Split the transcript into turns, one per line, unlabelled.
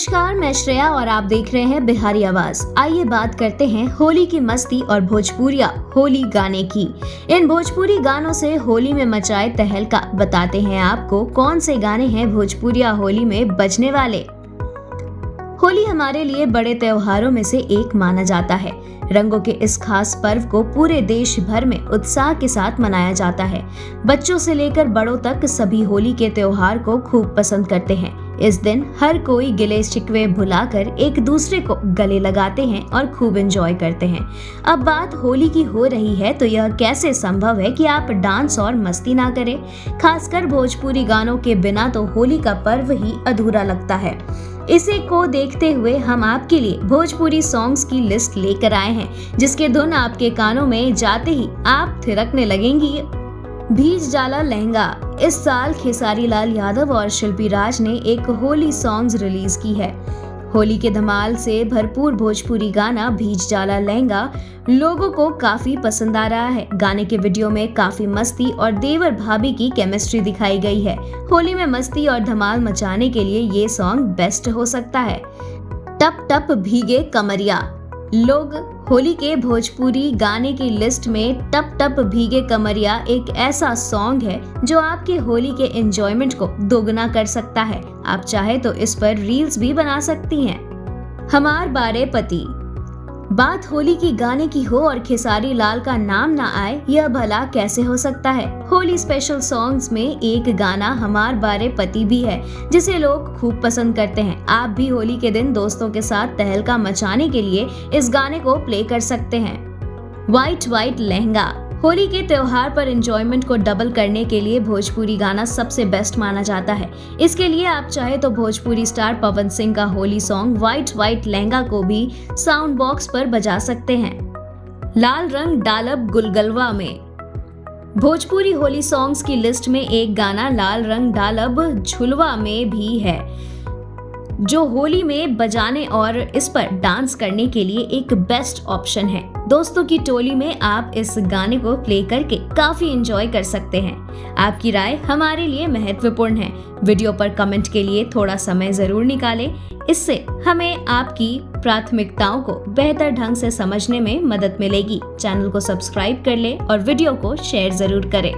नमस्कार, मैं श्रेया और आप देख रहे हैं बिहारी आवाज। आइए बात करते हैं होली की मस्ती और भोजपुरिया होली गाने की। इन भोजपुरी गानों से होली में मचाए तहलका। बताते हैं आपको कौन से गाने हैं भोजपुरिया होली में बजने वाले। होली हमारे लिए बड़े त्योहारों में से एक माना जाता है। रंगों के इस खास पर्व को पूरे देश भर में उत्साह के साथ मनाया जाता है। बच्चों से लेकर बड़ों तक सभी होली के त्योहार को खूब पसंद करते हैं। इस दिन हर कोई गिले शिकवे भुलाकर एक दूसरे को गले लगाते हैं और खूब एंजॉय करते हैं। अब बात होली की हो रही है तो यह कैसे संभव है कि आप डांस और मस्ती ना करें। खासकर भोजपुरी गानों के बिना तो होली का पर्व ही अधूरा लगता है। इसी को देखते हुए हम आपके लिए भोजपुरी सॉन्ग्स की लिस्ट लेकर आए हैं, जिसके धुन आपके कानों में जाते ही आप थिरकने लगेंगी। भीज जाला लहंगा। इस साल खेसारी लाल यादव और शिल्पी राज ने एक होली सॉन्ग्स रिलीज की है। होली के धमाल से भरपूर भोजपुरी गाना भीज जाला लहंगा लोगों को काफी पसंद आ रहा है। गाने के वीडियो में काफी मस्ती और देवर भाभी की केमिस्ट्री दिखाई गई है। होली में मस्ती और धमाल मचाने के लिए ये सॉन्ग बेस्ट हो सकता है। टप टप भीगे कमरिया। लोग होली के भोजपुरी गाने की लिस्ट में टप टप भीगे कमरिया एक ऐसा सॉन्ग है जो आपके होली के एंजॉयमेंट को दोगुना कर सकता है। आप चाहे तो इस पर रील्स भी बना सकती हैं। हमार बारे पति। बात होली की गाने की हो और खेसारी लाल का नाम ना आए, यह भला कैसे हो सकता है। होली स्पेशल सॉन्ग्स में एक गाना हमार बारे पति भी है, जिसे लोग खूब पसंद करते हैं। आप भी होली के दिन दोस्तों के साथ तहलका मचाने के लिए इस गाने को प्ले कर सकते हैं। White white lehenga. होली के त्योहार पर एंजॉयमेंट को डबल करने के लिए भोजपुरी गाना सबसे बेस्ट माना जाता है। इसके लिए आप चाहे तो भोजपुरी स्टार पवन सिंह का Holi song white white lehenga को भी साउंड बॉक्स पर बजा सकते हैं। लाल रंग डालब गुलगलवा में। भोजपुरी होली सॉन्ग्स की लिस्ट में एक गाना लाल रंग डालब झुलवा में भी है, जो होली में बजाने और इस पर डांस करने के लिए एक बेस्ट ऑप्शन है। दोस्तों की टोली में आप इस गाने को प्ले करके काफी एंजॉय कर सकते हैं। आपकी राय हमारे लिए महत्वपूर्ण है। वीडियो पर कमेंट के लिए थोड़ा समय जरूर निकालें। इससे हमें आपकी प्राथमिकताओं को बेहतर ढंग से समझने में मदद मिलेगी। चैनल को सब्सक्राइब कर लें और वीडियो को शेयर जरूर करें।